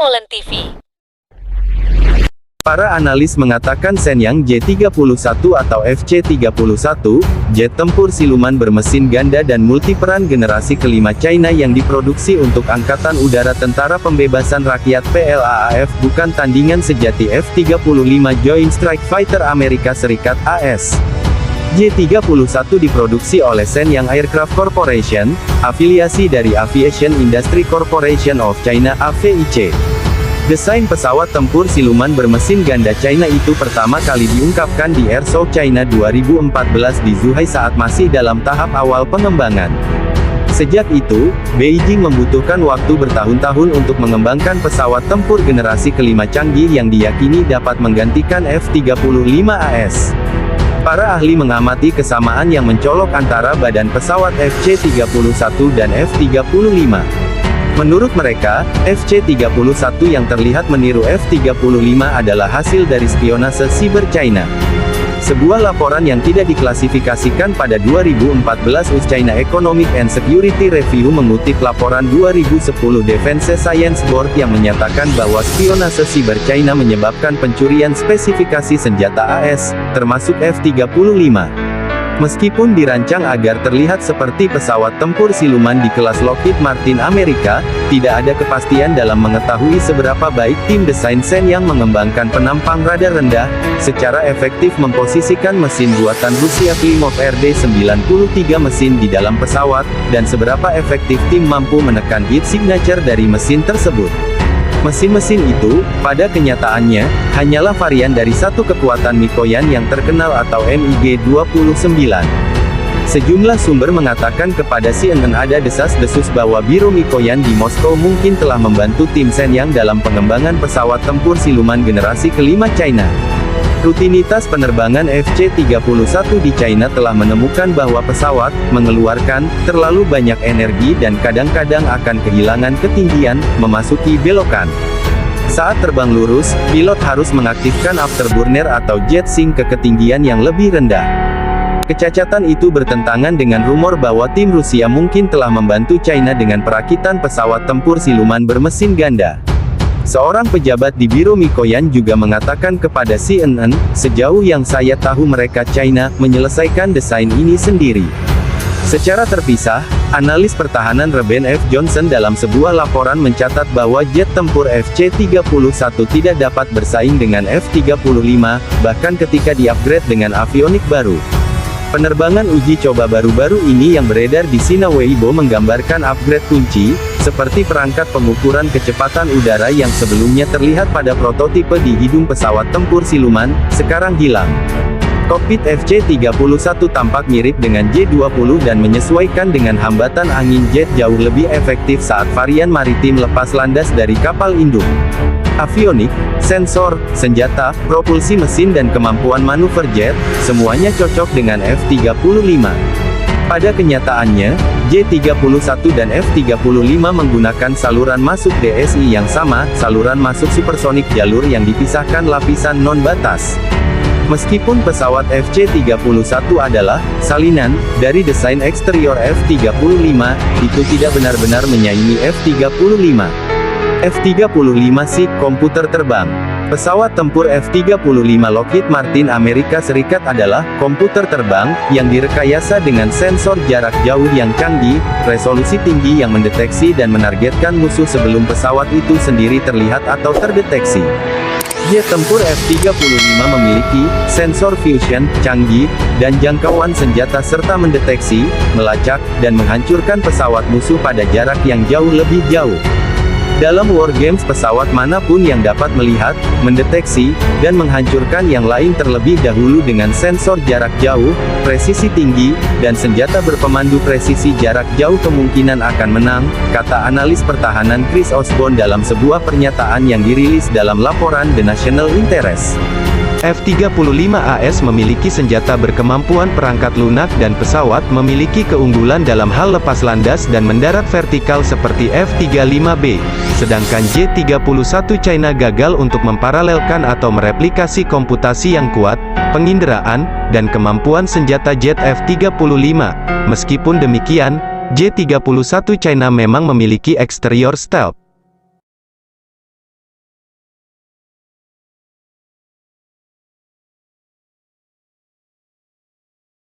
Molen TV. Para analis mengatakan Shenyang J-31 atau FC-31, jet tempur siluman bermesin ganda dan multiperan generasi kelima China yang diproduksi untuk Angkatan Udara Tentara Pembebasan Rakyat PLAAF bukan tandingan sejati F-35 Joint Strike Fighter Amerika Serikat AS. J-31 diproduksi oleh Shenyang Aircraft Corporation, afiliasi dari Aviation Industry Corporation of China (AVIC). Desain pesawat tempur siluman bermesin ganda China itu pertama kali diungkapkan di Air Show China 2014 di Zhuhai saat masih dalam tahap awal pengembangan. Sejak itu, Beijing membutuhkan waktu bertahun-tahun untuk mengembangkan pesawat tempur generasi kelima canggih yang diyakini dapat menggantikan F-35AS. Para ahli mengamati kesamaan yang mencolok antara badan pesawat FC-31 dan F-35. Menurut mereka, FC-31 yang terlihat meniru F-35 adalah hasil dari spionase siber China. Sebuah laporan yang tidak diklasifikasikan pada 2014 US China Economic and Security Review mengutip laporan 2010 Defense Science Board yang menyatakan bahwa spionase siber China menyebabkan pencurian spesifikasi senjata AS, termasuk F-35. Meskipun dirancang agar terlihat seperti pesawat tempur siluman di kelas Lockheed Martin Amerika, tidak ada kepastian dalam mengetahui seberapa baik tim desain Shenyang mengembangkan penampang radar rendah, secara efektif memposisikan mesin buatan Rusia Klimov RD-93 mesin di dalam pesawat, dan seberapa efektif tim mampu menekan heat signature dari mesin tersebut. Mesin-mesin itu, pada kenyataannya, hanyalah varian dari satu kekuatan Mikoyan yang terkenal atau MiG-29. Sejumlah sumber mengatakan kepada CNN ada desas-desus bahwa Biro Mikoyan di Moskow mungkin telah membantu tim Shenyang dalam pengembangan pesawat tempur siluman generasi kelima China. Rutinitas penerbangan FC-31 di China telah menemukan bahwa pesawat mengeluarkan terlalu banyak energi dan kadang-kadang akan kehilangan ketinggian memasuki belokan. Saat terbang lurus, pilot harus mengaktifkan afterburner atau jet sink ke ketinggian yang lebih rendah. Kecacatan itu bertentangan dengan rumor bahwa tim Rusia mungkin telah membantu China dengan perakitan pesawat tempur siluman bermesin ganda. Seorang pejabat di Biro Mikoyan juga mengatakan kepada CNN, sejauh yang saya tahu mereka China menyelesaikan desain ini sendiri. Secara terpisah, analis pertahanan Reuben F. Johnson dalam sebuah laporan mencatat bahwa jet tempur FC-31 tidak dapat bersaing dengan F-35, bahkan ketika di-upgrade dengan avionik baru. Penerbangan uji coba baru-baru ini yang beredar di Sina Weibo menggambarkan upgrade kunci, seperti perangkat pengukuran kecepatan udara yang sebelumnya terlihat pada prototipe di hidung pesawat tempur siluman, sekarang hilang. Kokpit FC-31 tampak mirip dengan J-20 dan menyesuaikan dengan hambatan angin jet jauh lebih efektif saat varian maritim lepas landas dari kapal induk. Avionik, sensor, senjata, propulsi mesin dan kemampuan manuver jet, semuanya cocok dengan F-35. Pada kenyataannya, J-31 dan F-35 menggunakan saluran masuk DSI yang sama, saluran masuk supersonik jalur yang dipisahkan lapisan non-batas. Meskipun pesawat FC-31 adalah salinan dari desain eksterior F-35, itu tidak benar-benar menyaingi F-35. F-35 SIG komputer terbang. Pesawat tempur F-35 Lockheed Martin Amerika Serikat adalah komputer terbang yang direkayasa dengan sensor jarak jauh yang canggih, resolusi tinggi yang mendeteksi dan menargetkan musuh sebelum pesawat itu sendiri terlihat atau terdeteksi. Jet tempur F-35 memiliki sensor fusion canggih dan jangkauan senjata serta mendeteksi, melacak, dan menghancurkan pesawat musuh pada jarak yang jauh lebih jauh. Dalam wargames pesawat manapun yang dapat melihat, mendeteksi, dan menghancurkan yang lain terlebih dahulu dengan sensor jarak jauh, presisi tinggi, dan senjata berpemandu presisi jarak jauh kemungkinan akan menang, kata analis pertahanan Chris Osborne dalam sebuah pernyataan yang dirilis dalam laporan The National Interest. F-35AS memiliki senjata berkemampuan perangkat lunak dan pesawat memiliki keunggulan dalam hal lepas landas dan mendarat vertikal seperti F-35B. Sedangkan J-31 China gagal untuk memparalelkan atau mereplikasi komputasi yang kuat, penginderaan, dan kemampuan senjata jet F-35. Meskipun demikian, J-31 China memang memiliki eksterior stealth.